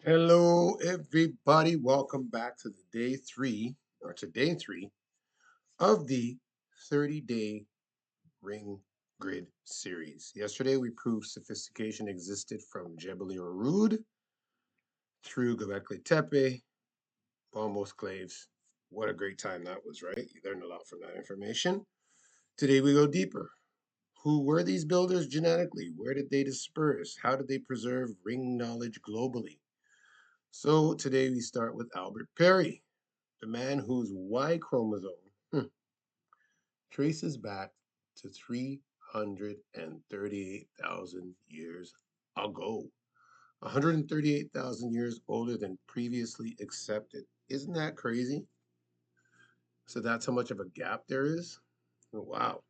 Hello, everybody. Welcome back to day three of the 30-day ring grid series. Yesterday, we proved sophistication existed from Jebel Rud through Göbekli Tepe, almost claves. What a great time that was, right? You learned a lot from that information. Today, we go deeper. Who were these builders genetically? Where did they disperse? How did they preserve ring knowledge globally? So today we start with Albert Perry, the man whose Y chromosome traces back to 338,000 years ago. 138,000 years older than previously accepted. Isn't that crazy? So that's how much of a gap there is? Wow.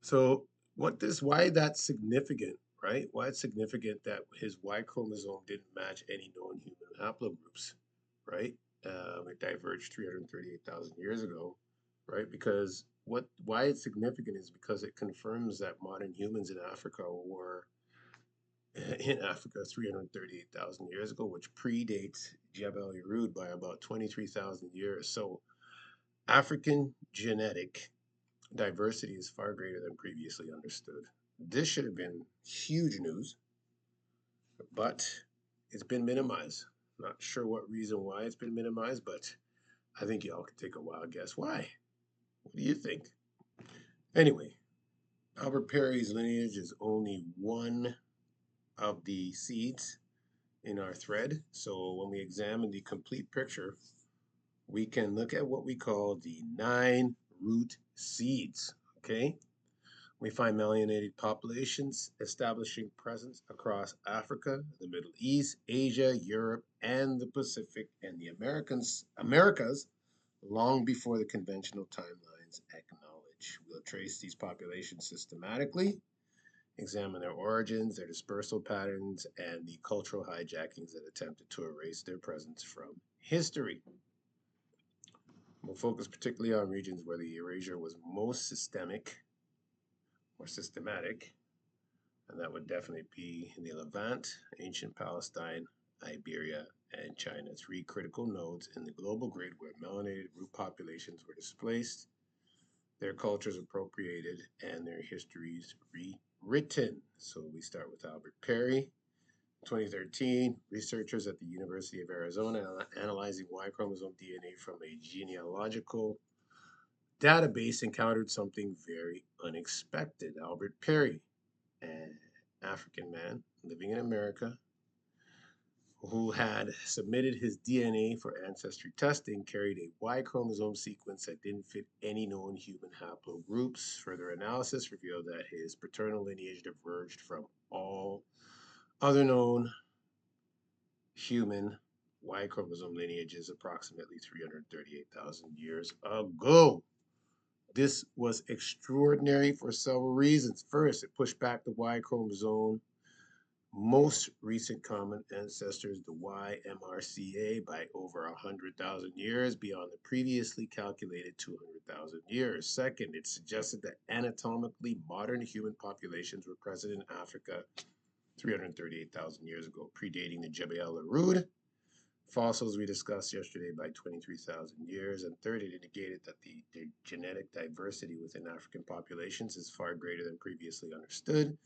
So why that's significant, right? Why it's significant that his Y chromosome didn't match any known human haplogroups, right? It diverged 338,000 years ago, right? Because why it's significant is because it confirms that modern humans in Africa were in Africa 338,000 years ago, which predates Jebel Irud by about 23,000 years. So African genetic diversity is far greater than previously understood. This should have been huge news, but it's been minimized. Not sure what reason why it's been minimized, but I think y'all can take a wild guess why. What do you think? Anyway, Albert Perry's lineage is only one of the seeds in our thread. So when we examine the complete picture, we can look at what we call the 9 root seeds. Okay. We find melanated populations establishing presence across Africa, the Middle East, Asia, Europe, and the Pacific and the Americas long before the conventional timelines acknowledge. We'll trace these populations systematically, examine their origins, their dispersal patterns, and the cultural hijackings that attempted to erase their presence from history. We'll focus particularly on regions where the erasure was most systemic or systematic, and that would definitely be in the Levant, ancient Palestine, Iberia, and China. 3 critical nodes in the global grid where melanated root populations were displaced, their cultures appropriated, and their histories rewritten. So we start with Albert Perry. 2013, researchers at the University of Arizona analyzing Y chromosome DNA from a genealogical database encountered something very unexpected. Albert Perry, an African man living in America who had submitted his DNA for ancestry testing, carried a Y chromosome sequence that didn't fit any known human haplogroups. Further analysis revealed that his paternal lineage diverged from all other known human Y chromosome lineages approximately 338,000 years ago. This was extraordinary for several reasons. First, it pushed back the Y chromosome most recent common ancestors, the YMRCA, by over 100,000 years beyond the previously calculated 200,000 years. Second, it suggested that anatomically modern human populations were present in Africa 338,000 years ago, predating the Jebel Irud fossils we discussed yesterday by 23,000 years. And third, it indicated that the genetic diversity within African populations is far greater than previously understood,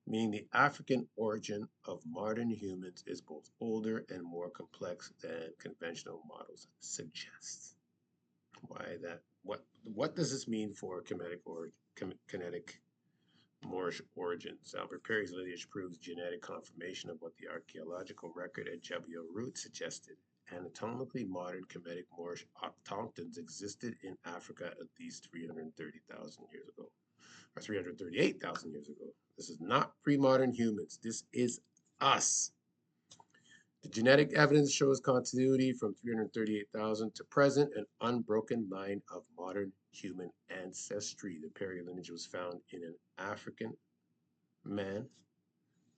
meaning the African origin of modern humans is both older and more complex than conventional models suggest. Why that? What does this mean for Kemetic Moorish origins? Albert Perry's lineage proves genetic confirmation of what the archaeological record at Jebel Root suggested. Anatomically modern Kemetic Moorish autochthons existed in Africa at least 330,000 years ago, or 338,000 years ago. This is not pre modern humans. This is us. The genetic evidence shows continuity from 338,000 to present, an unbroken line of modern human ancestry. The Perry lineage was found in an African man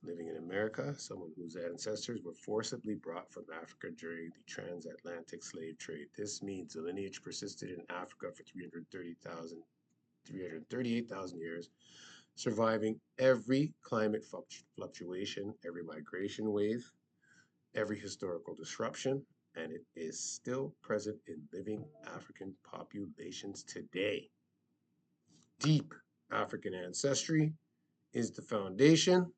living in America, someone whose ancestors were forcibly brought from Africa during the transatlantic slave trade. This means the lineage persisted in Africa for 338,000 years, surviving every climate fluctuation, every migration wave, every historical disruption, and it is still present in living African populations today. Deep African ancestry is the foundation.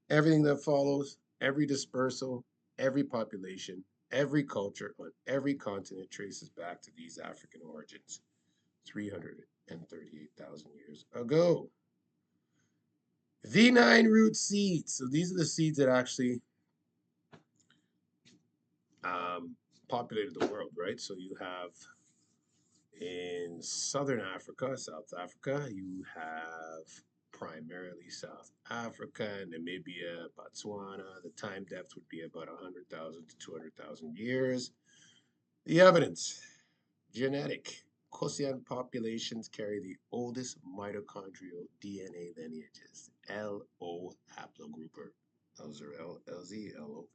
Everything that follows, every dispersal, every population, every culture on every continent traces back to these African origins 338,000 years ago. The nine root seeds. So these are the seeds that actually um, populated the world, right? So you have in southern Africa, South Africa, you have primarily South Africa, Namibia, Botswana. The time depth would be about 100,000 to 200,000 years. The evidence genetic. Khoisan populations carry the oldest mitochondrial DNA lineages, LO haplogrouper. Those are LZ, LO.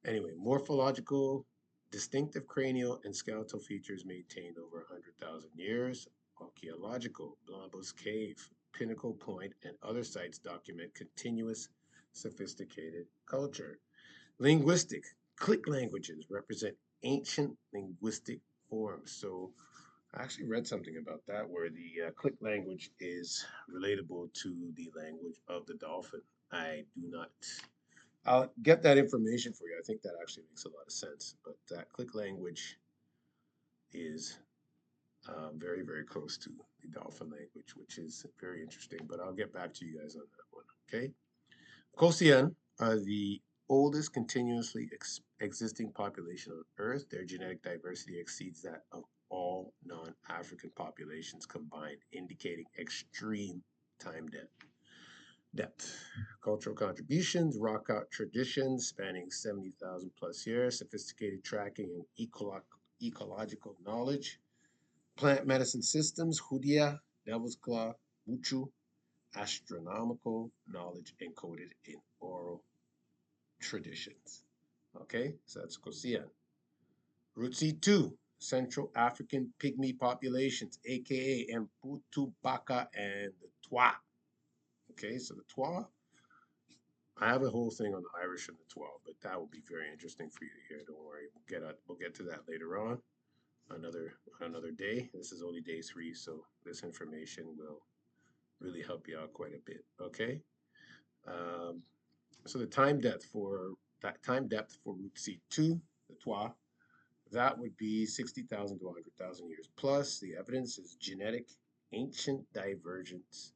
Anyway, morphological, distinctive cranial and skeletal features maintained over 100,000 years. Archaeological, Blambos Cave, Pinnacle Point, and other sites document continuous, sophisticated culture. Linguistic, click languages represent ancient linguistic forms. So I actually read something about that where the click language is relatable to the language of the dolphin. I do not I'll get that information for you. I think that actually makes a lot of sense. But that click language is very, very close to the dolphin language, which is very interesting. But I'll get back to you guys on that one. Okay. Khoisan are the oldest continuously existing population on Earth. Their genetic diversity exceeds that of all non African populations combined, indicating extreme time depth. Cultural contributions, rock art traditions spanning 70,000 plus years, sophisticated tracking and ecological knowledge, plant medicine systems, Hudia, Devil's Claw, Muchu, astronomical knowledge encoded in oral traditions. Okay, so that's Khoisan. Rootsie 2, Central African pygmy populations, aka Mputu, Baka, and the Twa. Okay, so the Twa I have a whole thing on the Irish and the 12, but that will be very interesting for you to hear. Don't worry, we'll get to that later on, another day. This is only day 3, so this information will really help you out quite a bit. Okay, um, so the time depth for root C2, the Trois, that would be 60,000 to 100,000 years plus. The evidence is genetic ancient divergence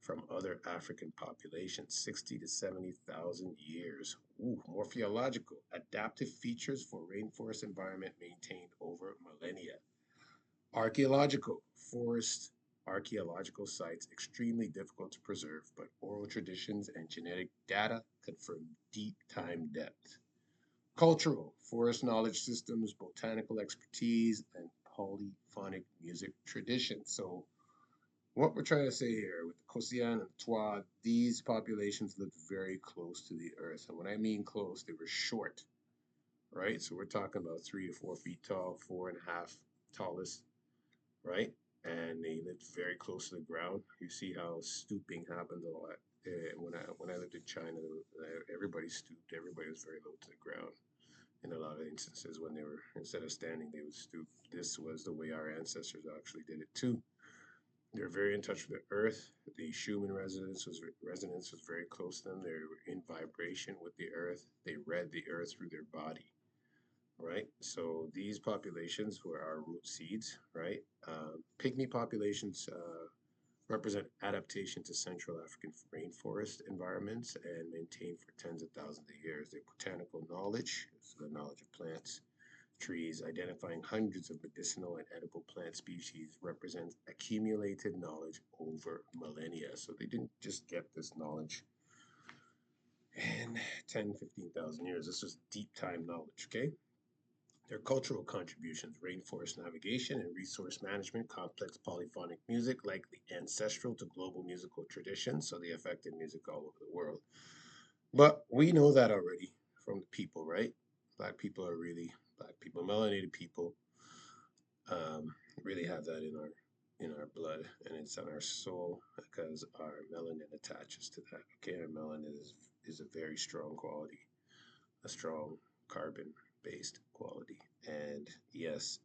from other African populations, 60 to 70,000 years. Ooh, morphological, adaptive features for rainforest environment maintained over millennia. Archaeological, forest archaeological sites extremely difficult to preserve, but oral traditions and genetic data confirm deep time depth. Cultural, forest knowledge systems, botanical expertise, and polyphonic music traditions. So what we're trying to say here with the Khoisan and the Twa, these populations lived very close to the earth. And when I mean close, they were short, right? So we're talking about 3 to 4 feet tall, 4.5 tallest, right? And they lived very close to the ground. You see how stooping happened a lot. When I lived in China, everybody stooped. Everybody was very low to the ground. In a lot of instances, when they were instead of standing, they would stoop. This was the way our ancestors actually did it too. They're very in touch with the earth. The Schumann resonance was very close to them. They were in vibration with the earth. They read the earth through their body, right? So these populations were our root seeds, right? Pygmy populations represent adaptation to Central African rainforest environments and maintained for tens of thousands of years. Their botanical knowledge, so the knowledge of plants, trees, identifying hundreds of medicinal and edible plant species represents accumulated knowledge over millennia. So they didn't just get this knowledge in 10, 15,000 years. This was deep time knowledge, okay? Their cultural contributions, rainforest navigation and resource management, complex polyphonic music, likely ancestral to global musical traditions, so they affected music all over the world. But we know that already from the people, right? Black people, melanated people, really have that in our blood and it's on our soul because our melanin attaches to that. Okay, our melanin is a very strong quality. a strong carbon-based quality. And yes,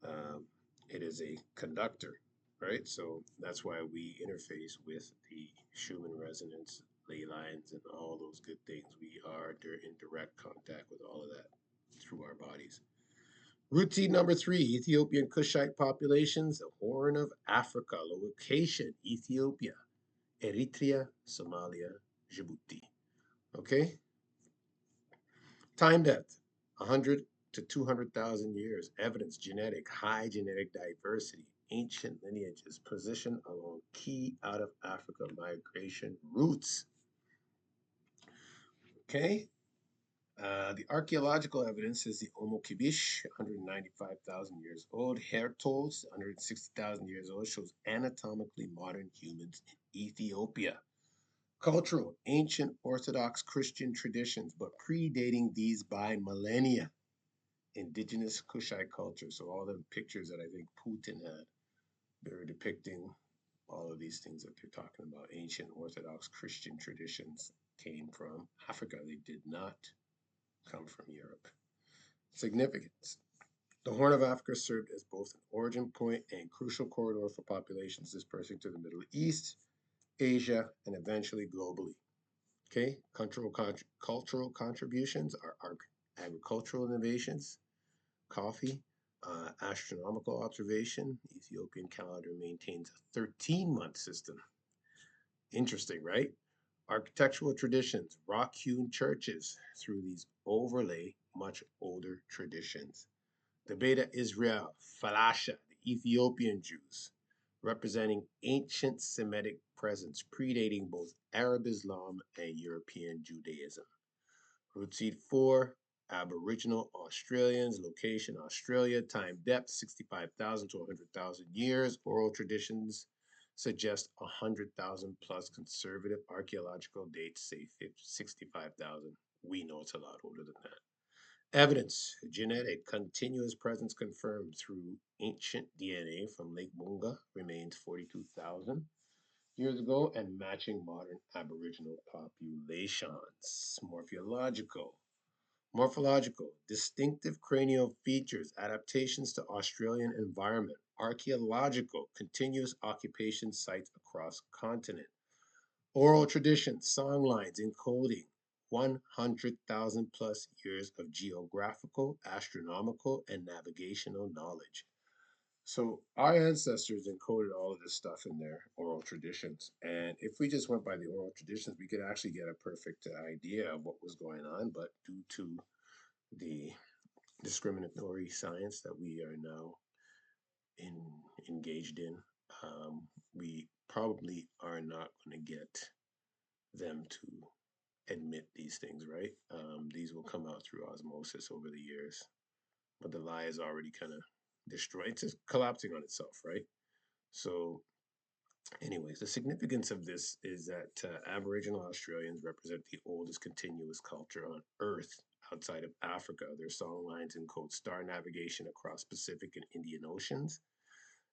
um, it is a conductor, right? So that's why we interface with the Schumann resonance, ley lines, and all those good things. We are in direct contact with all of that through our bodies. Root seed number three, Ethiopian Cushite populations, the Horn of Africa, location Ethiopia, Eritrea, Somalia, Djibouti. Okay? Time depth 100 to 200,000 years. Evidence genetic, high genetic diversity, ancient lineages, position along key out of Africa migration routes. Okay? The archaeological evidence is the Omo Kibish, 195,000 years old. Hertos, 160,000 years old, shows anatomically modern humans in Ethiopia. Cultural, ancient Orthodox Christian traditions, but predating these by millennia. Indigenous Kushite culture. So all the pictures that I think Putin had, they were depicting all of these things that they're talking about. Ancient Orthodox Christian traditions came from Africa. They did not come from Europe. Significance. The Horn of Africa served as both an origin point and crucial corridor for populations dispersing to the Middle East, Asia, and eventually globally. Okay, cultural contributions are agricultural innovations, coffee, astronomical observation. Ethiopian calendar maintains a 13-month system. Interesting, right? Architectural traditions, rock-hewn churches through these overlay much older traditions. The Beta Israel, Falasha, the Ethiopian Jews, representing ancient Semitic presence predating both Arab Islam and European Judaism. Root seed 4, Aboriginal Australians, location Australia, time depth 65,000 to 100,000 years. Oral traditions suggest 100,000 plus. Conservative archaeological dates say 65,000. We know it's a lot older than that. Evidence, genetic, continuous presence confirmed through ancient DNA from Lake Bunga, remains 42,000 years ago, and matching modern Aboriginal populations. Morphological, distinctive cranial features, adaptations to Australian environment. Archaeological, continuous occupation sites across continent. Oral traditions, song lines, encoding 100,000 plus years of geographical, astronomical, and navigational knowledge. So our ancestors encoded all of this stuff in their oral traditions. And if we just went by the oral traditions, we could actually get a perfect idea of what was going on. But due to the discriminatory science that we are now in, engaged in, we probably are not going to get them to admit these things, right? These will come out through osmosis over the years. But the lie is already kind of destroyed. It's just collapsing on itself, right? So, anyways, the significance of this is that Aboriginal Australians represent the oldest continuous culture on Earth outside of Africa. Their song lines encode star navigation across Pacific and Indian Oceans,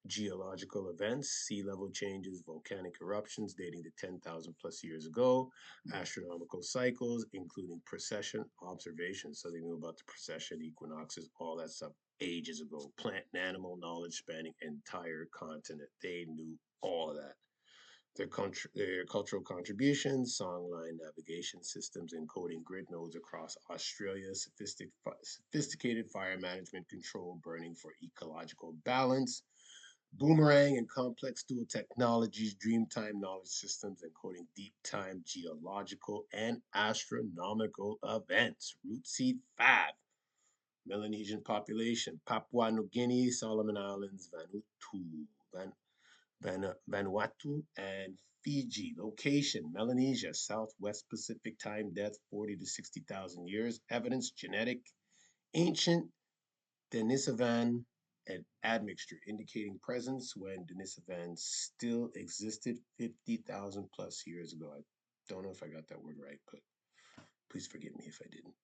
geological events, sea level changes, volcanic eruptions dating to 10,000 plus years ago, astronomical cycles, including precession observations. So they knew about the precession, equinoxes, all that stuff ages ago. Plant and animal knowledge spanning entire continent. They knew all of that. Their cultural contributions, songline navigation systems, encoding grid nodes across Australia, sophisticated fire management control, burning for ecological balance, boomerang and complex dual technologies, dreamtime knowledge systems, encoding deep time geological and astronomical events. Root seed 5, Melanesian population, Papua New Guinea, Solomon Islands, Vanuatu, and Fiji. Location, Melanesia, Southwest Pacific. Time depth 40 to 60,000 years. Evidence, genetic, ancient Denisovan and admixture, indicating presence when Denisovan still existed 50,000 plus years ago. I don't know if I got that word right, but please forgive me if I didn't.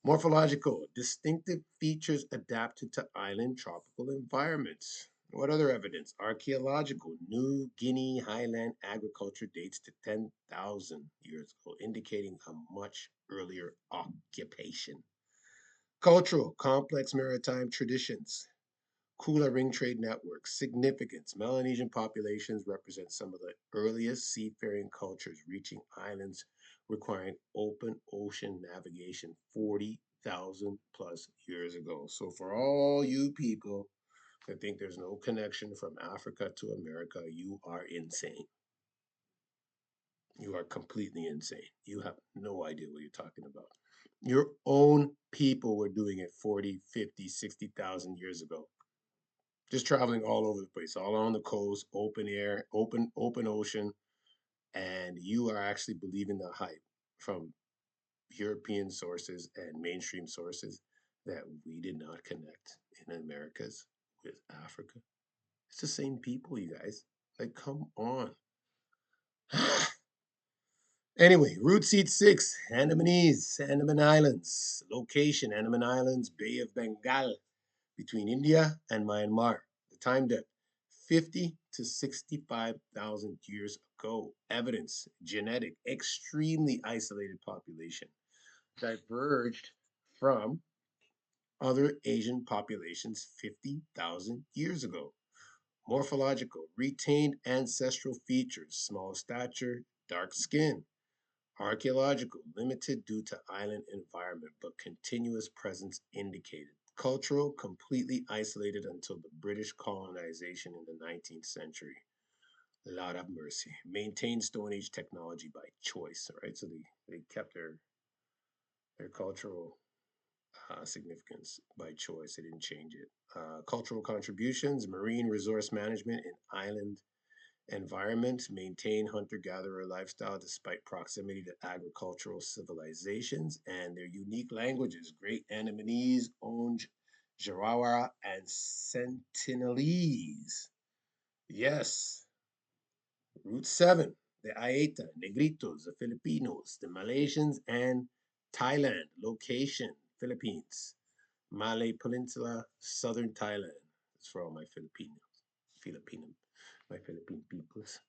Morphological, distinctive features adapted to island tropical environments. What other evidence? Archaeological. New Guinea highland agriculture dates to 10,000 years ago, indicating a much earlier occupation. Cultural. Complex maritime traditions. Kula ring trade networks. Significance. Melanesian populations represent some of the earliest seafaring cultures reaching islands requiring open ocean navigation 40,000 plus years ago. So, for all you people that think there's no connection from Africa to America, you are insane. You are completely insane. You have no idea what you're talking about. Your own people were doing it 40, 50, 60,000 years ago. Just traveling all over the place, all on the coast, open air, open ocean, and you are actually believing the hype from European sources and mainstream sources that we did not connect in Americas with Africa. It's the same people, you guys. Like, come on. Anyway, route seat 6, Andaman Islands. Location, Andaman Islands, Bay of Bengal, between India and Myanmar. The time depth, 50 to 65,000 years ago. Evidence, genetic, extremely isolated population. Diverged from other Asian populations 50,000 years ago. Morphological, retained ancestral features, small stature, dark skin. Archaeological, limited due to island environment, but continuous presence indicated. Cultural, completely isolated until the British colonization in the 19th century. Lord have mercy. Maintained Stone Age technology by choice, right? So they kept their cultural significance by choice. They didn't change it. Cultural contributions, marine resource management, and island environment, maintain hunter-gatherer lifestyle despite proximity to agricultural civilizations and their unique languages, Great Andamanese, Onge, Jarawara, and Sentinelese. Yes. Route 7, the Aeta, Negritos, the Filipinos, the Malaysians, and Thailand. Location, Philippines. Malay Peninsula, southern Thailand. That's for all my my Philippine peoples.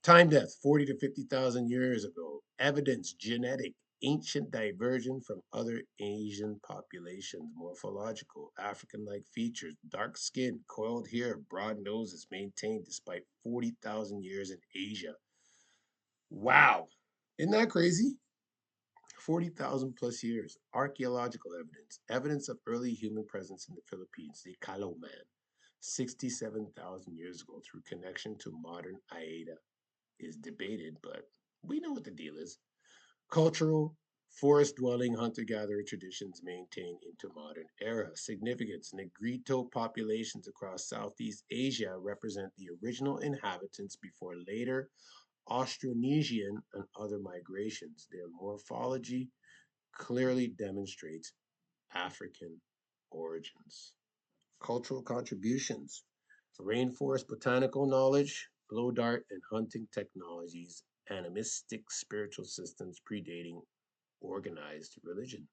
Time depth, 40 to 50,000 years ago. Evidence, genetic, ancient diversion from other Asian populations. Morphological, African like features, dark skin, coiled hair, broad noses maintained despite 40,000 years in Asia. Wow. Isn't that crazy? 40,000 plus years. Archaeological evidence. Evidence of early human presence in the Philippines. The Kalo Man. 67,000 years ago through connection to modern Aeta is debated, but we know what the deal is. Cultural, forest dwelling hunter gatherer traditions maintained into modern era. Significance Negrito populations across Southeast Asia represent the original inhabitants before later Austronesian and other migrations. Their morphology clearly demonstrates African origins. Cultural contributions rainforest botanical knowledge, blow dart and hunting technologies, animistic spiritual systems predating organized religion.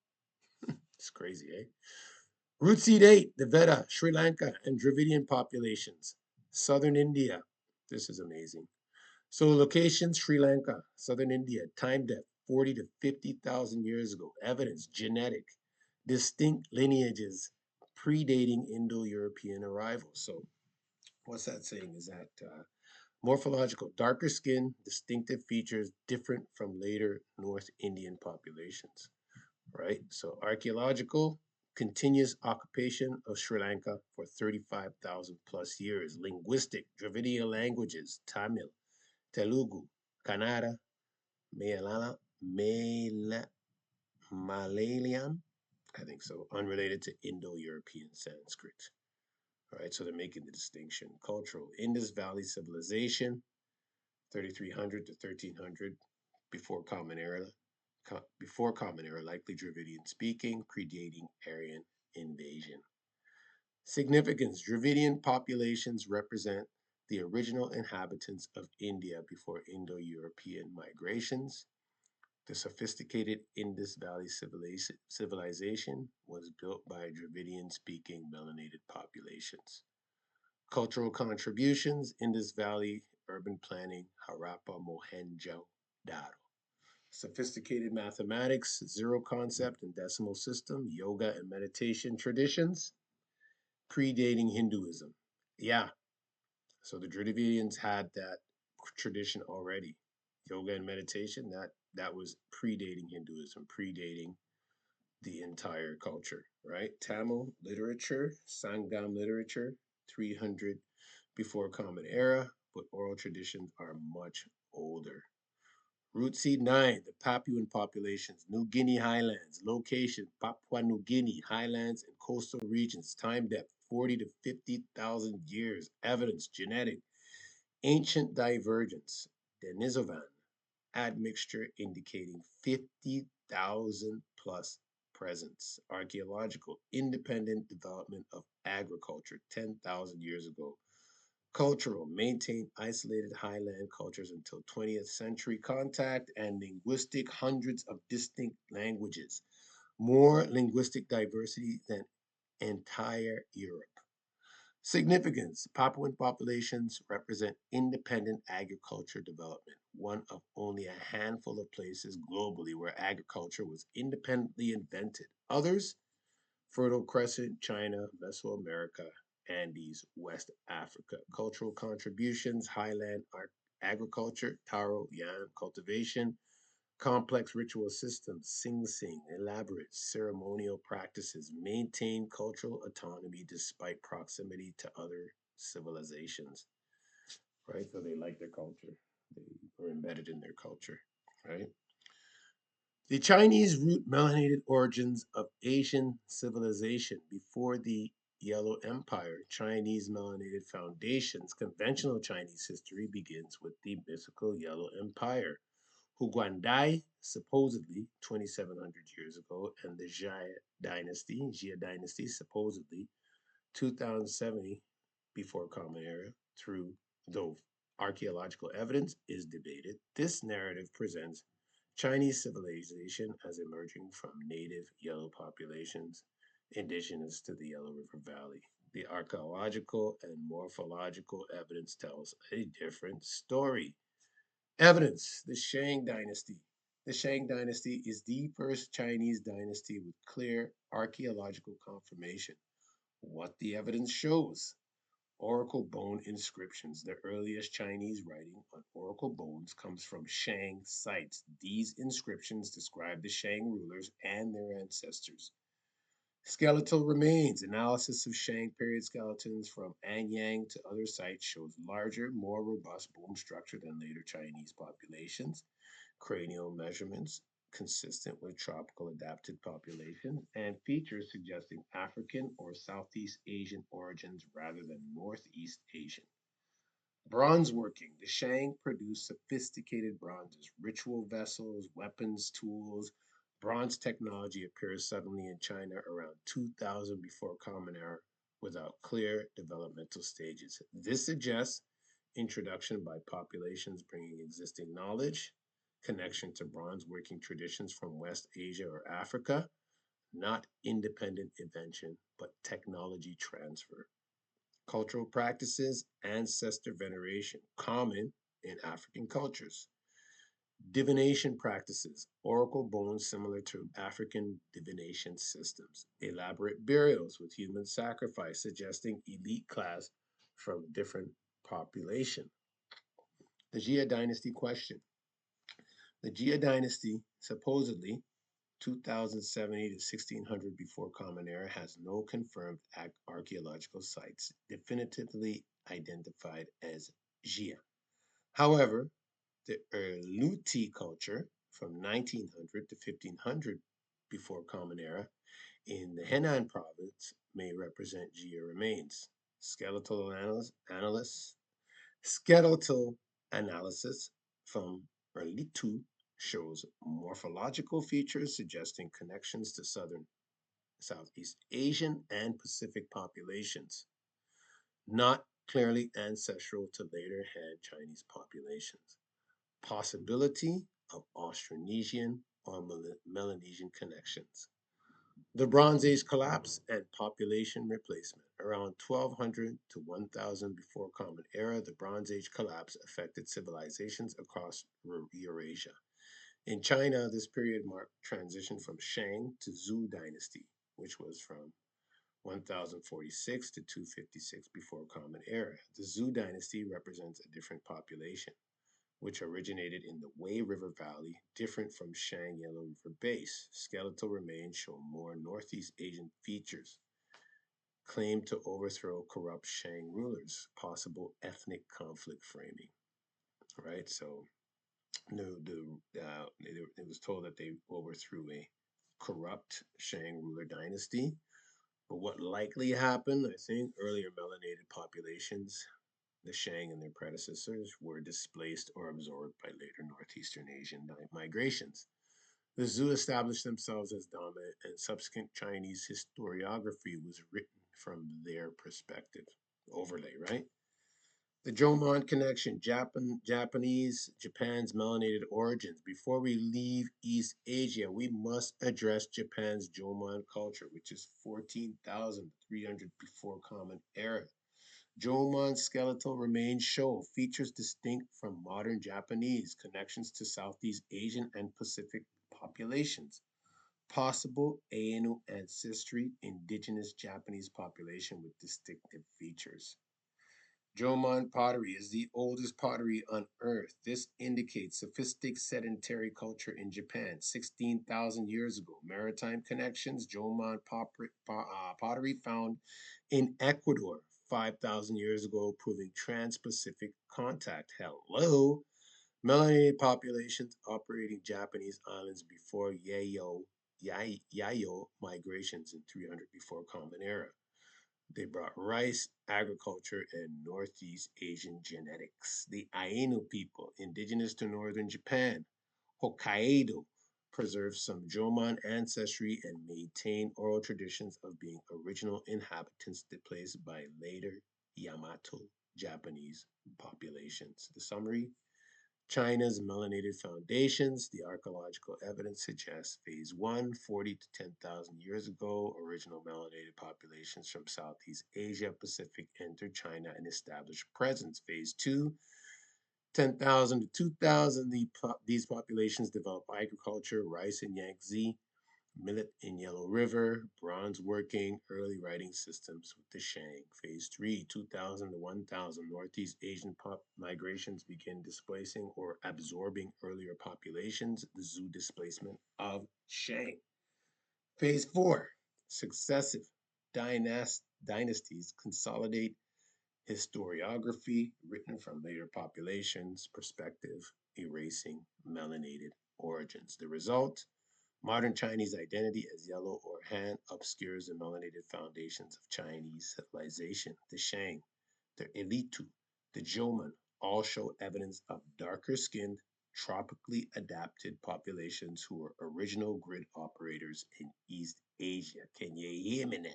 It's crazy, eh? Root seed 8, the Veda, Sri Lanka, and Dravidian populations. Southern India. This is amazing. So, location Sri Lanka, southern India, time depth 40 to 50,000 years ago. Evidence genetic, distinct lineages predating Indo European arrival. So, what's that saying is that morphological, darker skin, distinctive features different from later North Indian populations, right? So archaeological, continuous occupation of Sri Lanka for 35,000 plus years. Linguistic, Dravidian languages, Tamil, Telugu, Kannada, Malala, Malayalam, I think so, unrelated to Indo-European Sanskrit. All right, so they're making the distinction. Cultural, Indus Valley civilization, 3300 to 1300 before Common Era, likely Dravidian speaking, predating Aryan invasion. Significance Dravidian populations represent the original inhabitants of India before Indo European migrations. The sophisticated Indus Valley civilization was built by Dravidian speaking melanated populations. Cultural contributions: Indus Valley, urban planning, Harappa, Mohenjo-daro. Sophisticated mathematics, zero concept and decimal system, yoga and meditation traditions, predating Hinduism. Yeah, so the Dravidians had that tradition already. Yoga and meditation, that was predating Hinduism, predating the entire culture, right? Tamil literature, Sangam literature, 300 before Common Era, but oral traditions are much older. Root seed 9, the Papuan populations, New Guinea highlands, location, Papua New Guinea highlands and coastal regions, time depth 40 to 50,000 years, evidence, genetic, ancient divergence, Denisovan, admixture indicating 50,000 plus presence, archaeological, independent development of agriculture 10,000 years ago, cultural, maintain isolated highland cultures until 20th century contact, and linguistic, hundreds of distinct languages, more linguistic diversity than entire Europe. Significance: Papuan populations represent independent agriculture development, one of only a handful of places globally where agriculture was independently invented. Others: Fertile Crescent, China, Mesoamerica, Andes, West Africa. Cultural contributions: highland agriculture, taro, yam cultivation, complex ritual systems, sing sing, elaborate ceremonial practices, maintain cultural autonomy despite proximity to other civilizations, right? So they like their culture, they were embedded in their culture, right? The Chinese root melanated origins of Asian civilization before the Yellow Empire. Chinese melanated foundations. Conventional Chinese history begins with the mythical Yellow Empire. Huguandai, supposedly 2,700 years ago, and the Jia dynasty, supposedly 2070 before Common Era, through though archaeological evidence is debated. This narrative presents Chinese civilization as emerging from native yellow populations indigenous to the Yellow River Valley. The archaeological and morphological evidence tells a different story. Evidence: the Shang dynasty. The Shang dynasty is the first Chinese dynasty with clear archaeological confirmation. What the evidence shows: oracle bone inscriptions. The earliest Chinese writing on oracle bones comes from Shang sites. These inscriptions describe the Shang rulers and their ancestors. Skeletal remains. Analysis of Shang period skeletons from Anyang to other sites shows larger, more robust bone structure than later Chinese populations. Cranial measurements consistent with tropical adapted populations, and features suggesting African or Southeast Asian origins rather than Northeast Asian. Bronze working. The Shang produced sophisticated bronzes, ritual vessels, weapons, tools. Bronze technology appears suddenly in China around 2000 before Common Era without clear developmental stages. This suggests introduction by populations bringing existing knowledge, connection to bronze working traditions from West Asia or Africa, not independent invention, but technology transfer. Cultural practices: ancestor veneration, common in African cultures. Divination practices, oracle bones similar to African divination systems. Elaborate burials with human sacrifice, suggesting elite class from different population. The Jia dynasty question. The Jia dynasty, supposedly 2070 to 1600 before Common Era, has no confirmed archaeological sites definitively identified as Jia. However, the Erluti culture from 1900 to 1500 before Common Era in the Henan province may represent Jia remains. Skeletal analysis Skeletal analysis from Erlitou shows morphological features suggesting connections to southern, Southeast Asian, and Pacific populations, not clearly ancestral to later Han Chinese populations. Possibility of Austronesian or Melanesian connections. The Bronze Age collapse and population replacement. Around 1200 to 1000 before Common Era, the Bronze Age collapse affected civilizations across Eurasia. In China, this period marked transition from Shang to Zhou dynasty, which was from 1046 to 256 before Common Era. The Zhou dynasty represents a different population, which originated in the Wei River Valley, different from Shang Yellow River base. Skeletal remains show more Northeast Asian features, claimed to overthrow corrupt Shang rulers, possible ethnic conflict framing. Right, so no, it was told that they overthrew a corrupt Shang ruler dynasty. But what likely happened, I think, earlier melanated populations, the Shang and their predecessors, were displaced or absorbed by later Northeastern Asian migrations. The Zhou established themselves as dominant, and subsequent Chinese historiography was written from their perspective. Overlay, right? The Jomon connection, Japan's melanated origins. Before we leave East Asia, we must address Japan's Jomon culture, which is 14,300 before Common Era. Jomon skeletal remains show features distinct from modern Japanese connections to Southeast Asian and Pacific populations. Possible Ainu ancestry, indigenous Japanese population with distinctive features. Jomon pottery is the oldest pottery on Earth. This indicates sophisticated sedentary culture in Japan 16,000 years ago. Maritime connections, Jomon pottery found in Ecuador 5,000 years ago, proving trans Pacific contact. Hello. Melanated populations operating Japanese islands before Yayo migrations in 300 before Common Era. They brought rice, agriculture, and Northeast Asian genetics. The Ainu people, indigenous to northern Japan, Hokkaido, preserved some Jomon ancestry and maintained oral traditions of being original inhabitants displaced by later Yamato Japanese populations. The summary: China's melanated foundations. The archaeological evidence suggests phase 1, 40 to 10,000 years ago, original melanated populations from Southeast Asia Pacific entered China and established presence. Phase 2, 10,000 to 2,000, these populations developed agriculture, rice in Yangtze, millet in Yellow River, bronze working, early writing systems with the Shang. Phase 3, 2000 to 1000, Northeast Asian migrations begin displacing or absorbing earlier populations, the Zhou displacement of Shang. Phase 4, successive dynasties consolidate historiography written from later populations' perspective, erasing melanated origins. The result: modern Chinese identity as yellow or Han obscures the melanated foundations of Chinese civilization. The Shang, the Elitu, the Jomon all show evidence of darker skinned, tropically adapted populations who were original grid operators in East Asia. Can you hear me now?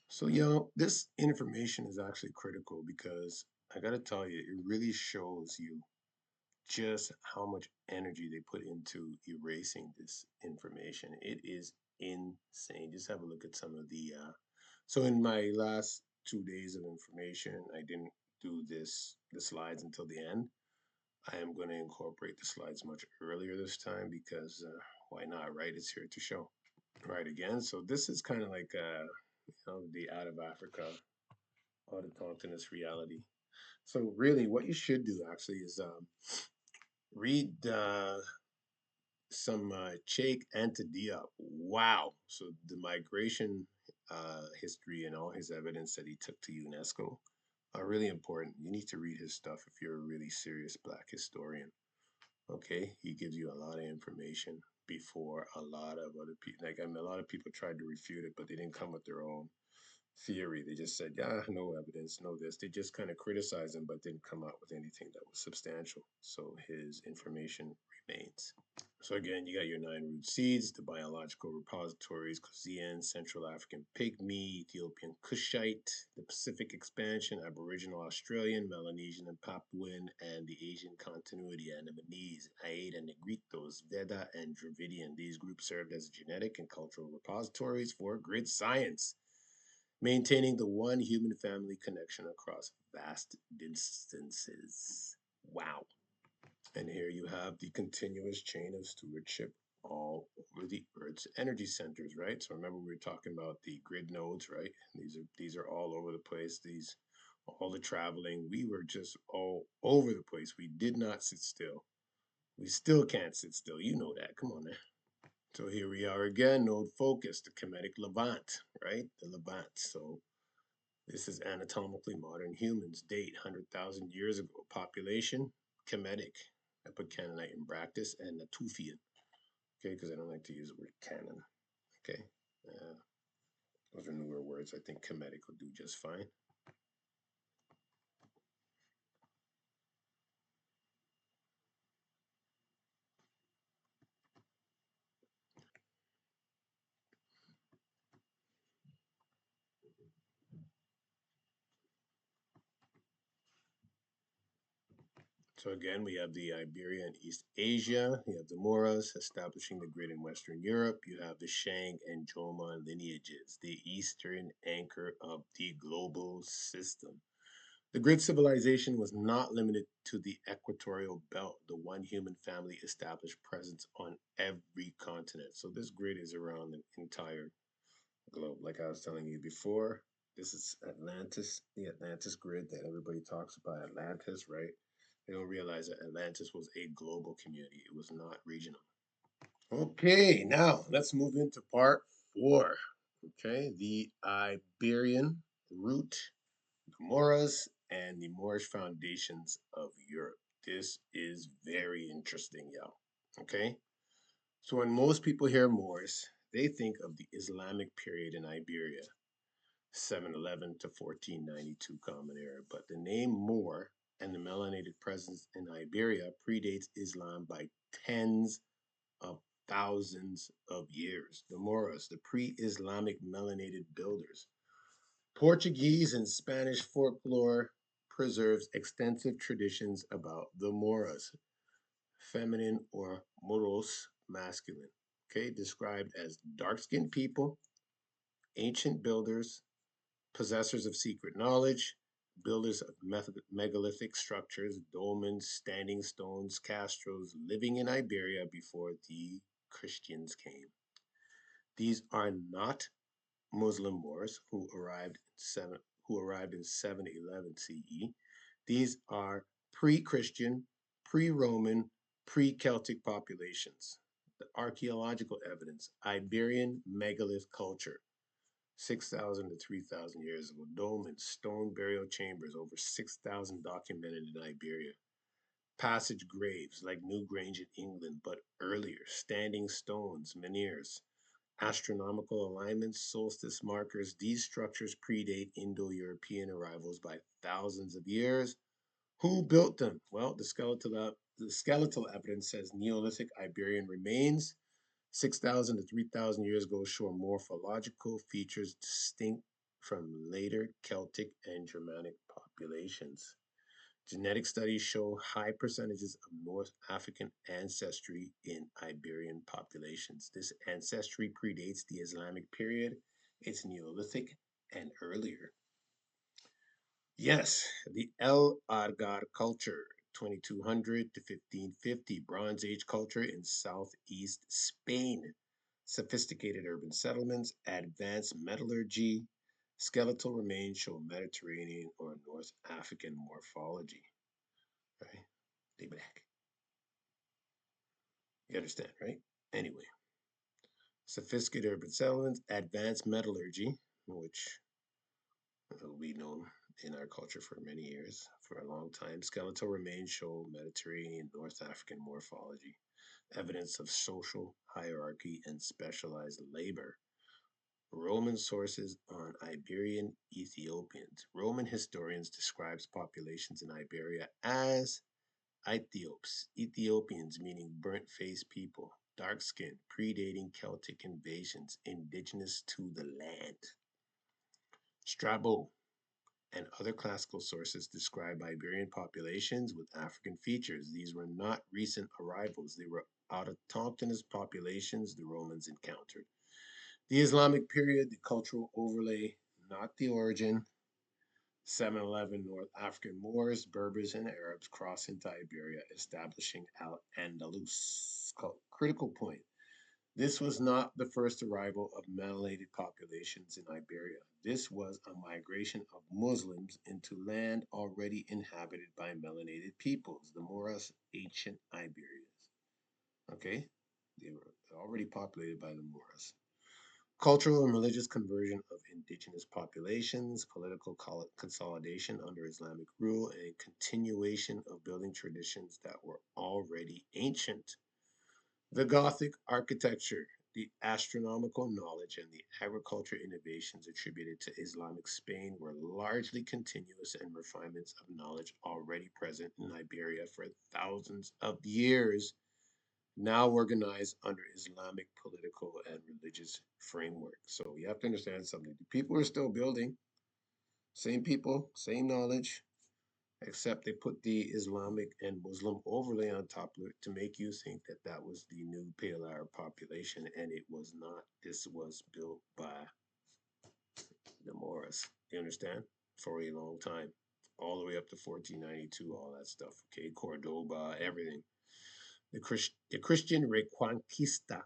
So, this information is actually critical because I got to tell you, it really shows you just how much energy they put into erasing this information. It is insane. Just have a look at some of the. So in my last 2 days of information, I didn't do the slides until the end. I am going to incorporate the slides much earlier this time because why not, right? It's here to show. Right again. So this is kind of like the out of Africa autochthonous reality. So really, what you should do actually is read some Cheikh Anta Diop. Wow. So the migration history and all his evidence that he took to UNESCO are really important. You need to read his stuff if you're a really serious Black historian. Okay, he gives you a lot of information before a lot of other people. Like, I mean, a lot of people tried to refute it, but they didn't come with their own theory. They just said, yeah, no evidence, no this. They just kind of criticized him, but didn't come out with anything that was substantial. So his information remains. So again, you got your 9 root seeds, the biological repositories, Khoisan, Central African Pygmy, Ethiopian Cushite, the Pacific expansion, Aboriginal Australian, Melanesian and Papuan, and the Asian continuity, anomalies, Aida, Negritos, Veda, and Dravidian. These groups served as genetic and cultural repositories for grid science, maintaining the one human family connection across vast distances. Wow. And here you have the continuous chain of stewardship all over the Earth's energy centers, right? So remember we were talking about the grid nodes, right? These are all over the place. These all the traveling. We were just all over the place. We did not sit still. We still can't sit still. You know that. Come on, man. So here we are again, node focus, the Kemetic Levant, right? The Levant. So this is anatomically modern humans, date 100,000 years ago. Population, Kemetic. I put Canaanite in practice and Natufian, okay, because I don't like to use the word canon, okay. Uh, those are newer words. I think Kemetic will do just fine. So again, we have the Iberia and East Asia. You have the Moras establishing the grid in Western Europe. You have the Shang and Jomon lineages, the eastern anchor of the global system. The grid civilization was not limited to the equatorial belt. The one human family established presence on every continent. So this grid is around the entire globe. Like I was telling you before, this is Atlantis, the Atlantis grid that everybody talks about, Atlantis, right? They don't realize that Atlantis was a global community. It was not regional. Okay, now let's move into part 4. Okay, the Iberian route, the Moras, and the Moorish foundations of Europe. This is very interesting, y'all. Okay, so when most people hear Moors, they think of the Islamic period in Iberia, 711 to 1492 Common Era. But the name Moor and the melanated presence in Iberia predates Islam by tens of thousands of years. The Moors, the pre Islamic melanated builders. Portuguese and Spanish folklore preserves extensive traditions about the Moras, feminine or moros, masculine. Okay, described as dark skinned people, ancient builders, possessors of secret knowledge, builders of megalithic structures, dolmens, standing stones, castros, living in Iberia before the Christians came. These are not Muslim Moors who arrived in 711 CE. These are pre-Christian, pre-Roman, pre-Celtic populations. The archaeological evidence: Iberian megalith culture, 6,000 to 3,000 years ago. Dolmens, stone burial chambers, over 6,000 documented in Iberia. Passage graves like Newgrange in England, but earlier. Standing stones, menhirs, astronomical alignments, solstice markers. These structures predate Indo-European arrivals by thousands of years. Who built them? Well, the skeletal evidence says Neolithic Iberian remains 6,000 to 3,000 years ago show morphological features distinct from later Celtic and Germanic populations. Genetic studies show high percentages of North African ancestry in Iberian populations. This ancestry predates the Islamic period, it's Neolithic and earlier. Yes, the El Argar culture, 2200 to 1550, Bronze Age culture in southeast Spain. Sophisticated urban settlements, advanced metallurgy, skeletal remains show Mediterranean or North African morphology. Right? They black. You understand, right? Anyway, sophisticated urban settlements, advanced metallurgy, which will be known in our culture for many years, for a long time. Skeletal remains show Mediterranean North African morphology, evidence of social hierarchy and specialized labor. Roman sources on Iberian Ethiopians. Roman historians describes populations in Iberia as Ethiopians meaning burnt-faced people, dark skin, predating Celtic invasions, indigenous to the land. Strabo and other classical sources describe Iberian populations with African features. These were not recent arrivals, they were autochthonous populations the Romans encountered. The Islamic period, the cultural overlay, not the origin. 711 North African Moors, Berbers, and Arabs cross into Iberia, establishing Al Andalus. Critical point. This was not the first arrival of melanated populations in Iberia. This was a migration of Muslims into land already inhabited by melanated peoples, the Moras, ancient Iberians. Okay? They were already populated by the Moras. Cultural and religious conversion of indigenous populations, political consolidation under Islamic rule, and continuation of building traditions that were already ancient. The Gothic architecture, the astronomical knowledge, and the agriculture innovations attributed to Islamic Spain were largely continuous and refinements of knowledge already present in Iberia for thousands of years, now organized under Islamic political and religious framework. So you have to understand something. The people are still building, same people, same knowledge, except they put the Islamic and Muslim overlay on top of it to make you think that that was the new Pale Arab population, and it was not. This was built by the Moors. You understand? For a long time, all the way up to 1492, all that stuff. Okay, Cordoba, everything. The Christian Reconquista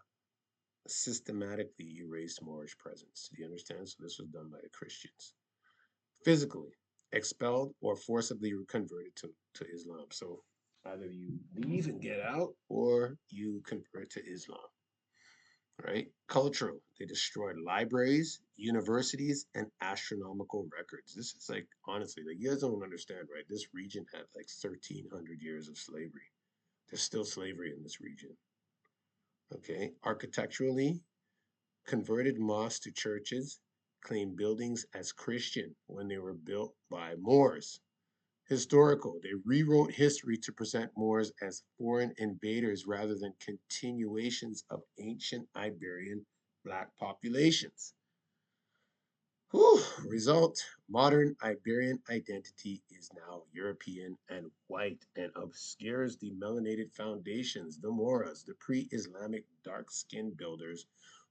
systematically erased Moorish presence. Do you understand? So this was done by the Christians. Physically expelled or forcibly converted to Islam. So either you leave and get out or you convert to Islam, right? Cultural, they destroyed libraries, universities, and astronomical records. This is like, honestly, like you guys don't understand, right? This region had like 1,300 years of slavery. There's still slavery in this region, okay? Architecturally, converted mosques to churches, claimed buildings as Christian when they were built by Moors. Historical, they rewrote history to present Moors as foreign invaders rather than continuations of ancient Iberian black populations. Whew. Result, modern Iberian identity is now European and white and obscures the melanated foundations. The Moras, the pre Islamic dark skinned builders,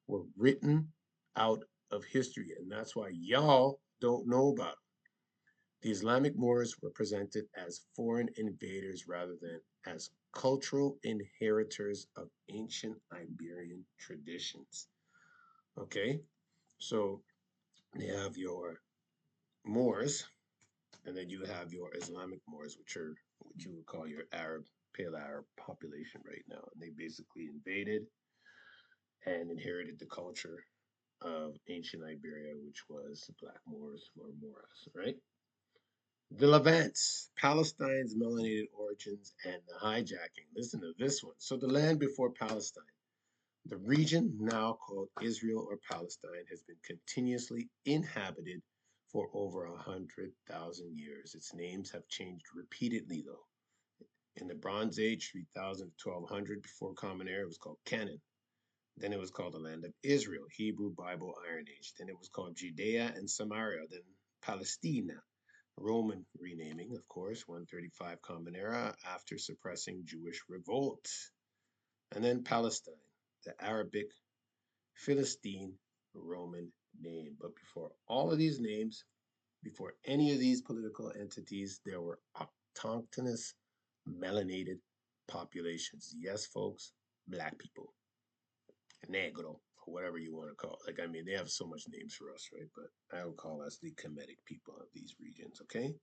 were written out of history, and that's why y'all don't know about them. The Islamic Moors were presented as foreign invaders rather than as cultural inheritors of ancient Iberian traditions. Okay, so you have your Moors, and then you have your Islamic Moors, which are what you would call your Arab, Pale Arab population right now. And they basically invaded and inherited the culture of ancient Iberia, which was Black Moors or Moras, right? The Levant, Palestine's melanated origins and the hijacking. Listen to this one. So, the land before Palestine. The region, now called Israel or Palestine, has been continuously inhabited for over 100,000 years. Its names have changed repeatedly, though. In the Bronze Age, 3000 to 1200 before Common Era, it was called Canaan. Then it was called the Land of Israel, Hebrew Bible Iron Age. Then it was called Judea and Samaria, then Palestina. Roman renaming, of course, 135 Common Era after suppressing Jewish revolt. And then Palestine, the Arabic Philistine Roman name. But before all of these names, before any of these political entities, there were autochthonous melanated populations. Yes, folks, black people, negro, or whatever you want to call it. Like, I mean, they have so much names for us, right? But I would call us the Kemetic people of these regions, okay?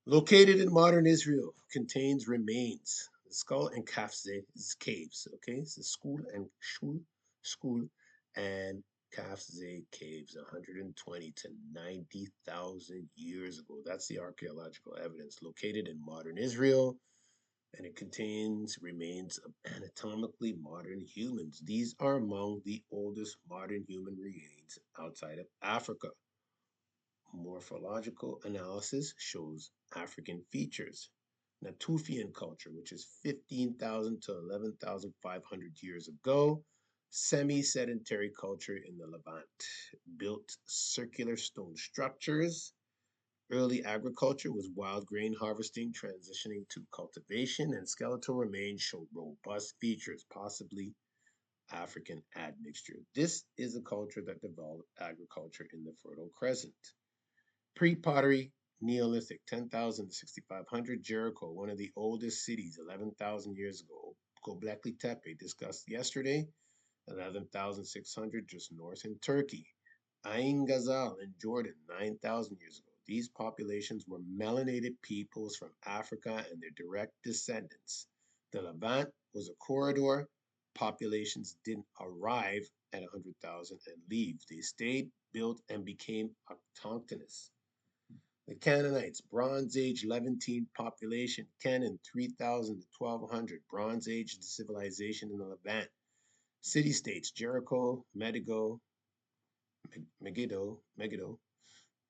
Located in modern Israel, contains remains. The skull and Kafze caves, okay? It's the school and Kafze caves, 120 to 90,000 years ago. That's the archaeological evidence. Located in modern Israel, and it contains remains of anatomically modern humans. These are among the oldest modern human remains outside of Africa. Morphological analysis shows African features. Natufian culture, which is 15,000 to 11,500 years ago. Semi sedentary culture in the Levant built circular stone structures. Early agriculture was wild grain harvesting, transitioning to cultivation, and skeletal remains show robust features, possibly African admixture. This is a culture that developed agriculture in the Fertile Crescent. Pre pottery, Neolithic, 10,000 to 6,500, Jericho, one of the oldest cities, 11,000 years ago. Göbekli Tepe, discussed yesterday, 11,600 just north in Turkey. Ain Ghazal in Jordan, 9,000 years ago. These populations were melanated peoples from Africa and their direct descendants. The Levant was a corridor. Populations didn't arrive at 100,000 and leave. They stayed, built, and became autochthonous. The Canaanites, Bronze Age Levantine population, Canaan 3000 to 1200, Bronze Age civilization in the Levant. City states, Jericho, Megiddo,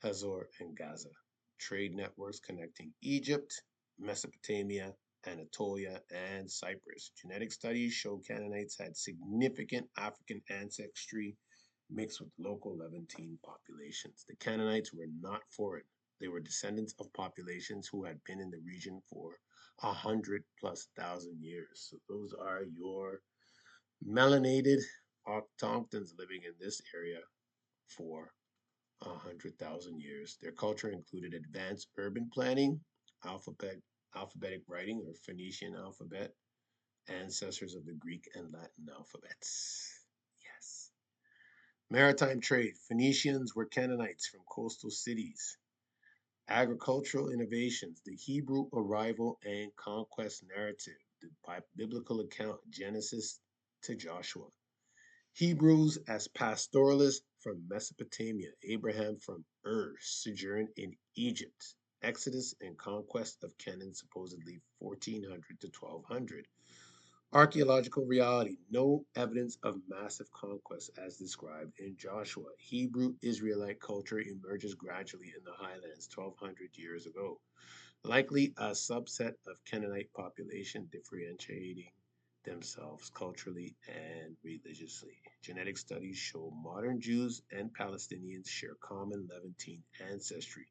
Hazor, and Gaza. Trade networks connecting Egypt, Mesopotamia, Anatolia, and Cyprus. Genetic studies show Canaanites had significant African ancestry mixed with local Levantine populations. The Canaanites were not foreign. They were descendants of populations who had been in the region for 100,000+ years. So those are your melanated autochthons living in this area for 100,000 years. Their culture included advanced urban planning, alphabetic writing or Phoenician alphabet, ancestors of the Greek and Latin alphabets. Yes. Maritime trade. Phoenicians were Canaanites from coastal cities. Agricultural innovations. The Hebrew arrival and conquest narrative. The biblical account, Genesis to Joshua. Hebrews as pastoralists from Mesopotamia, Abraham from Ur, sojourn in Egypt, Exodus and conquest of Canaan, supposedly 1400 to 1200. Archaeological reality, no evidence of massive conquest as described in Joshua. Hebrew Israelite culture emerges gradually in the highlands 1200 years ago, likely a subset of Canaanite population differentiating themselves culturally and religiously. Genetic studies show modern Jews and Palestinians share common Levantine ancestry,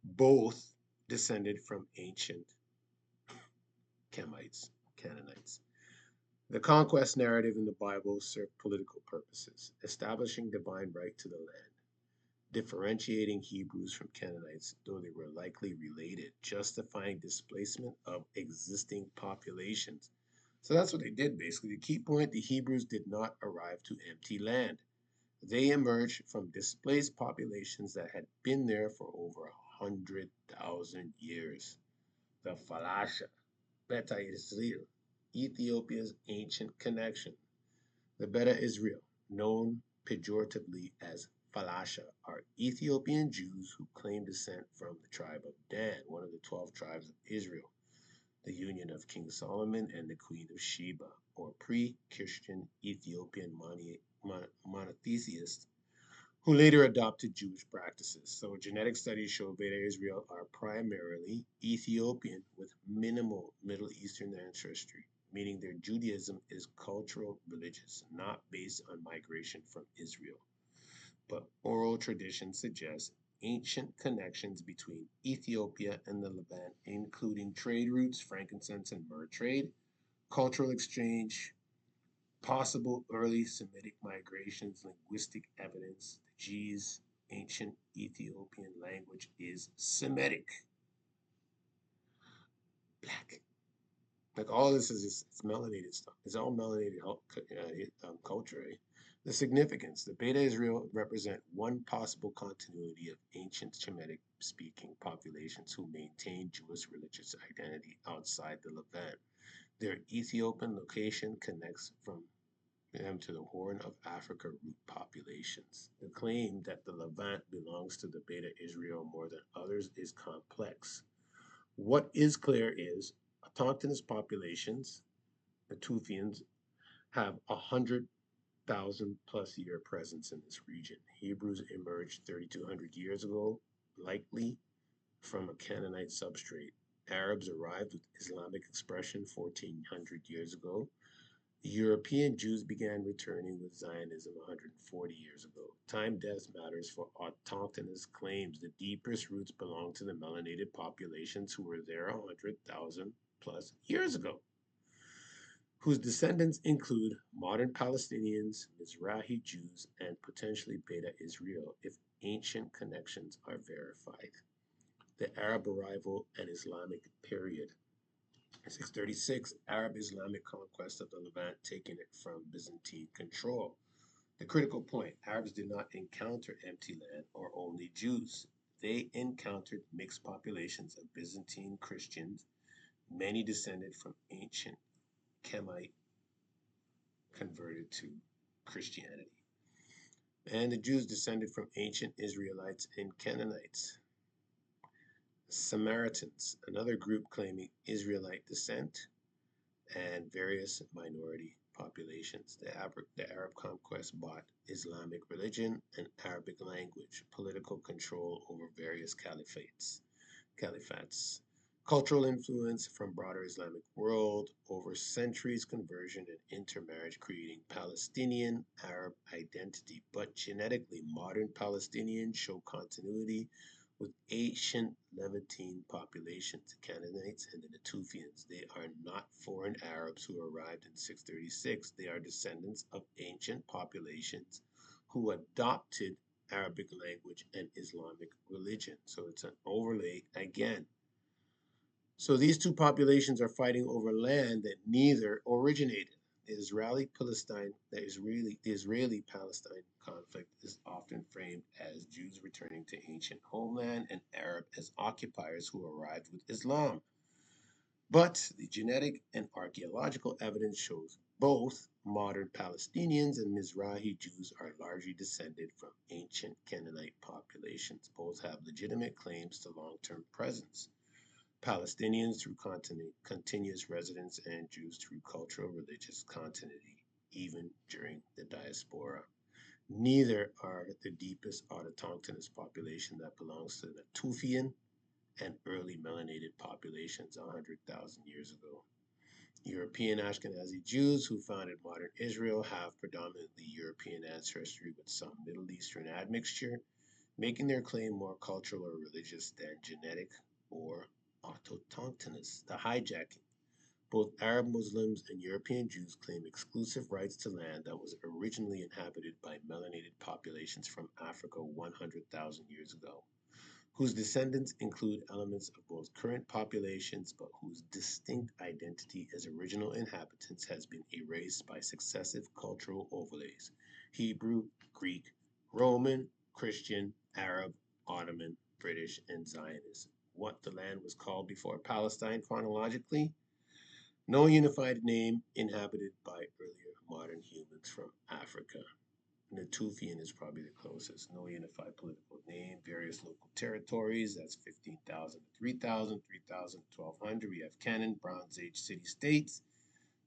both descended from ancient Kemites, Canaanites. The conquest narrative in the Bible served political purposes, establishing divine right to the land, differentiating Hebrews from Canaanites, though they were likely related, justifying displacement of existing populations. So that's what they did basically. The key point, the Hebrews did not arrive to empty land. They emerged from displaced populations that had been there for over 100,000 years. The Falasha, Beta Israel, Ethiopia's ancient connection. The Beta Israel, known pejoratively as Falasha, are Ethiopian Jews who claim descent from the tribe of Dan, one of the 12 tribes of Israel, the union of King Solomon and the Queen of Sheba, or pre-Christian Ethiopian monotheists who later adopted Jewish practices. So genetic studies show Beta Israel are primarily Ethiopian with minimal Middle Eastern ancestry, meaning their Judaism is cultural religious, not based on migration from Israel. But oral tradition suggests ancient connections between Ethiopia and the Levant, including trade routes, frankincense and myrrh trade, cultural exchange, possible early Semitic migrations, linguistic evidence. The G's ancient Ethiopian language is Semitic. Black. Like all this is just, it's melanated stuff. It's all melanated culture. Eh? The significance. The Beta Israel represent one possible continuity of ancient Kemetic speaking populations who maintain Jewish religious identity outside the Levant. Their Ethiopian location connects from them to the Horn of Africa root populations. The claim that the Levant belongs to the Beta Israel more than others is complex. What is clear is autochthonous populations, the Tufians, have 100,000+ year presence in this region. Hebrews emerged 3,200 years ago, likely from a Canaanite substrate. Arabs arrived with Islamic expression 1400 years ago. European Jews began returning with Zionism 140 years ago. Time death matters for autochthonous claims. The deepest roots belong to the melanated populations who were there 100,000 plus years ago, whose descendants include modern Palestinians, Mizrahi Jews, and potentially Beta Israel if ancient connections are verified. The Arab arrival and Islamic period. 636, Arab Islamic conquest of the Levant, taking it from Byzantine control. The critical point, Arabs did not encounter empty land or only Jews. They encountered mixed populations of Byzantine Christians, many descended from ancient Kemetic converted to Christianity. And the Jews descended from ancient Israelites and Canaanites. Samaritans, another group claiming Israelite descent, and various minority populations. The Arab conquest brought Islamic religion and Arabic language, political control over various caliphates, cultural influence from broader Islamic world over centuries, conversion and intermarriage, creating Palestinian Arab identity. But genetically, modern Palestinians show continuity with ancient Levantine populations, the Canaanites and the Natufians. They are not foreign Arabs who arrived in 636. They are descendants of ancient populations who adopted Arabic language and Islamic religion. So it's an overlay again. So these two populations are fighting over land that neither originated. The Israeli-Palestine conflict is often framed as Jews returning to ancient homeland and Arab as occupiers who arrived with Islam. But the genetic and archaeological evidence shows both modern Palestinians and Mizrahi Jews are largely descended from ancient Canaanite populations. Both have legitimate claims to long-term presence. Palestinians through continuous residence and Jews through cultural religious continuity, even during the diaspora. Neither are the deepest autochthonous population that belongs to the Natufian and early melanated populations 100,000 years ago. European Ashkenazi Jews who founded modern Israel have predominantly European ancestry with some Middle Eastern admixture, making their claim more cultural or religious than genetic or autochthonous. The hijacking. Both Arab Muslims and European Jews claim exclusive rights to land that was originally inhabited by melanated populations from Africa 100,000 years ago, whose descendants include elements of both current populations but whose distinct identity as original inhabitants has been erased by successive cultural overlays: Hebrew, Greek, Roman, Christian, Arab, Ottoman, British, and Zionist. What the land was called before Palestine chronologically? No unified name inhabited by earlier modern humans from Africa. Natufian is probably the closest. No unified political name. Various local territories. That's 15,000 to 3,000, 3,000 to 1,200. We have Canaan, Bronze Age city-states.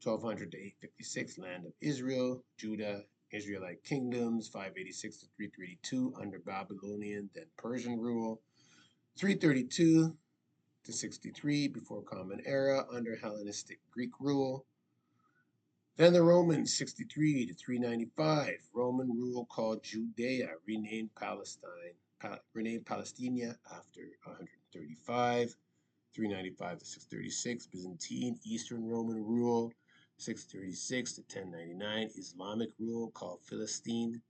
1,200 to 856, land of Israel, Judah, Israelite kingdoms. 586 to 332 under Babylonian, then Persian rule. 332 to 63 before Common Era under Hellenistic Greek rule. Then the Romans, 63 to 395, Roman rule called Judea, renamed Palestinia after 135, 395 to 636, Byzantine Eastern Roman rule, 636 to 1099, Islamic rule called Philistine,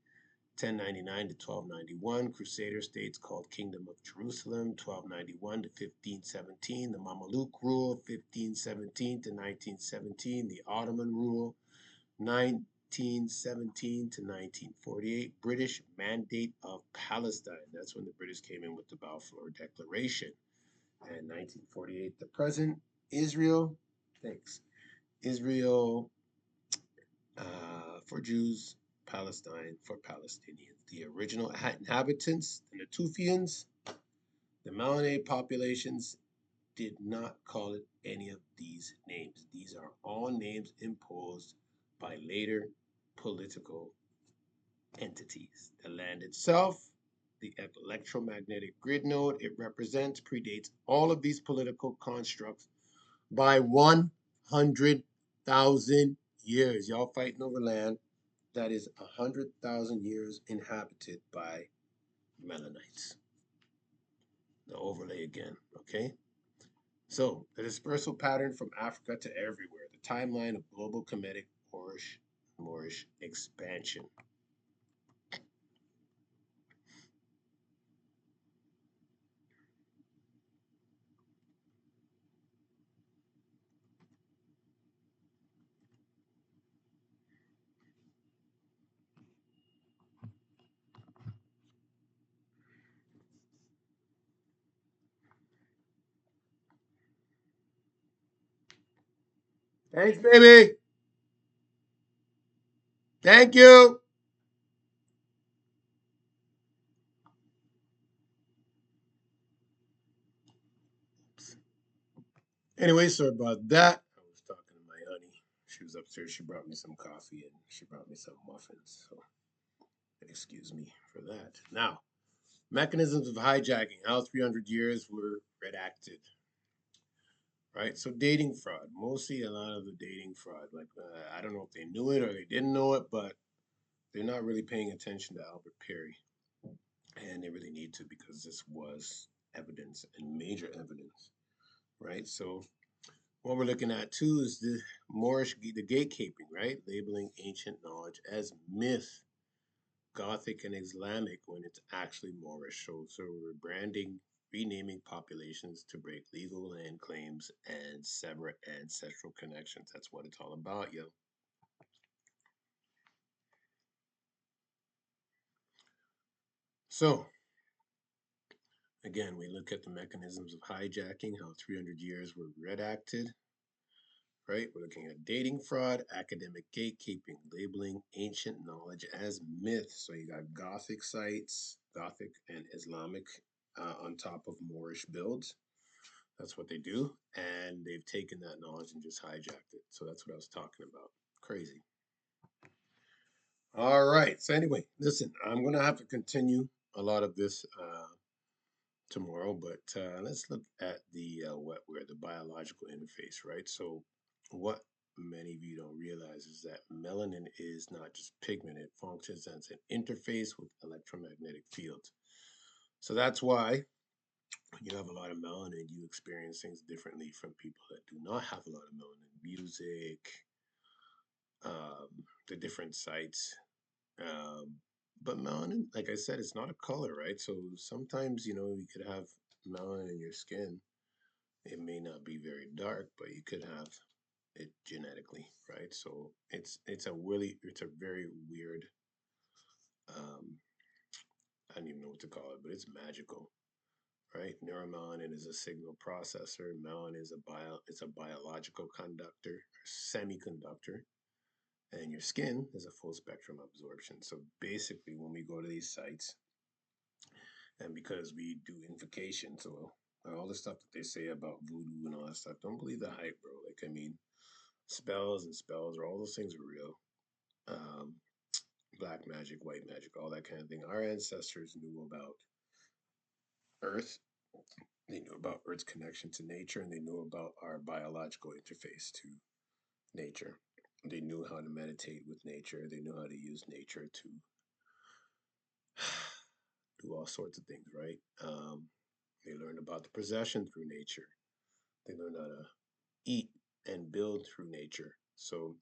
1099 to 1291, Crusader states called Kingdom of Jerusalem, 1291 to 1517, the Mameluke rule, 1517 to 1917, the Ottoman rule, 1917 to 1948, British Mandate of Palestine. That's when the British came in with the Balfour Declaration. And 1948, the present, Israel, Israel for Jews, Palestine for Palestinians. The original inhabitants, the Natufians, the melanated populations did not call it any of these names. These are all names imposed by later political entities. The land itself the electromagnetic grid node it represents predates all of these political constructs by 100,000 years. Y'all fighting over land that is 100,000 years inhabited by Melanites. The overlay again, okay? So, the dispersal pattern from Africa to everywhere, the timeline of global Kemetic Moorish expansion. Thanks, baby. Thank you. Anyway, sorry about that. I was talking to my honey. She was upstairs. She brought me some coffee and she brought me some muffins. So, excuse me for that. Now, mechanisms of hijacking, how 300 years were redacted, right? So, dating fraud, mostly a lot of the dating fraud. Like, I don't know if they knew it or they didn't know it, but they're not really paying attention to Albert Perry. And they really need to because this was evidence and major evidence, right? So, what we're looking at too is the Moorish, the gatekeeping, right? Labeling ancient knowledge as myth, Gothic and Islamic when it's actually Moorish. So we're branding, renaming populations to break legal land claims and sever ancestral connections. That's what it's all about, yo. So again, we look at the mechanisms of hijacking, how 300 years were redacted, right? We're looking at dating fraud, academic gatekeeping, labeling ancient knowledge as myth. So you got Gothic sites, Gothic and Islamic on top of Moorish builds. That's what they do. And they've taken that knowledge and just hijacked it. So that's what I was talking about. Crazy. All right. So, anyway, listen, I'm going to have to continue a lot of this tomorrow, but let's look at the wetware, the biological interface, right? So, what many of you don't realize is that melanin is not just pigment, it functions as an interface with electromagnetic fields. So, that's why when you have a lot of melanin, you experience things differently from people that do not have a lot of melanin. Music, the different sites. Um, but melanin, like I said, it's not a color, right? So sometimes, you could have melanin in your skin. It may not be very dark, but you could have it genetically, right? So it's a very weird. Um, I don't even know what to call it, but it's magical, right? Neuromelanin is a signal processor. Melanin is it's a biological conductor, semiconductor, and your skin is a full spectrum absorption. So basically, when we go to these sites, and because we do invocation, so all the stuff that they say about voodoo and all that stuff, don't believe the hype, bro. Like, I mean, spells and spells, or all those things are real. Um, Black magic, white magic, all that kind of thing. Our ancestors knew about Earth. They knew about Earth's connection to nature, and they knew about our biological interface to nature. They knew how to meditate with nature. They knew how to use nature to do all sorts of things, right? They learned about the possession through nature. They learned how to eat and build through nature. So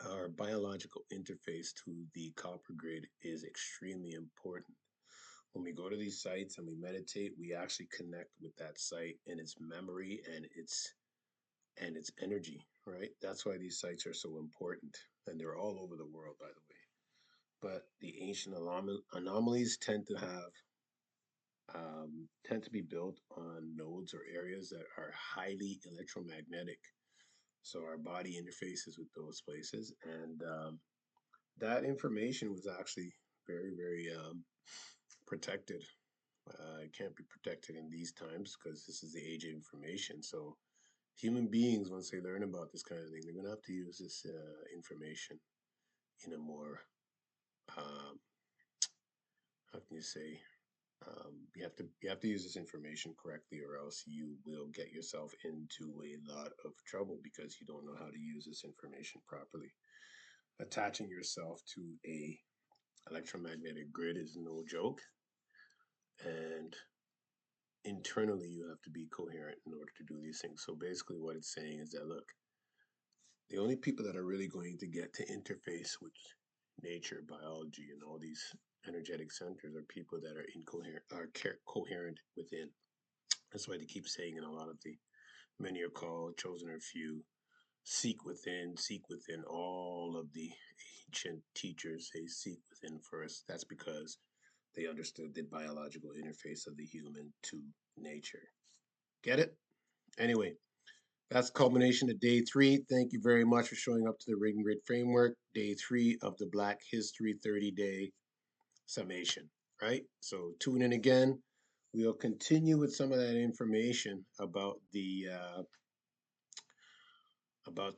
our biological interface to the copper grid is extremely important. When we go to these sites and we meditate, we actually connect with that site and its memory and its energy, right? That's why these sites are so important, and they're all over the world, by the way. But the ancient anomalies tend to be built on nodes or areas that are highly electromagnetic. So our body interfaces with those places, and that information was actually very, very protected. It can't be protected in these times because this is the age of information. So human beings, once they learn about this kind of thing, they're going to have to use this information in a more, um, how can you say, You have to use this information correctly, or else you will get yourself into a lot of trouble because you don't know how to use this information properly. Attaching yourself to a electromagnetic grid is no joke, and internally you have to be coherent in order to do these things. So basically, what it's saying is that look, the only people that are really going to get to interface with nature, biology, and all these energetic centers are people that are incoherent, are coherent within. That's why they keep saying in a lot of the many are called, chosen are few. Seek within. All of the ancient teachers say seek within first. That's because they understood the biological interface of the human to nature. Get it? Anyway, that's the culmination of day 3. Thank you very much for showing up to the Rig and Grid Framework, day 3 of the Black History 30-day summation, right? So tune in again. We'll continue with some of that information about the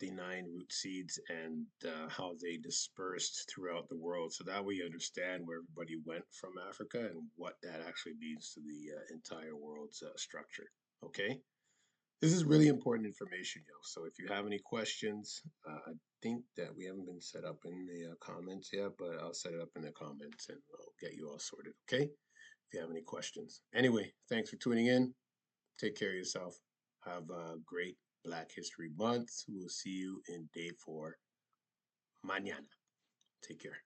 9 root seeds and how they dispersed throughout the world. So that way you understand where everybody went from Africa and what that actually means to the entire world's structure. Okay? This is really important information, yo. So if you have any questions, I think that we haven't been set up in the comments yet, but I'll set it up in the comments and I'll get you all sorted. Okay? If you have any questions. Anyway, thanks for tuning in. Take care of yourself. Have a great Black History Month. We'll see you in day 4 mañana. Take care.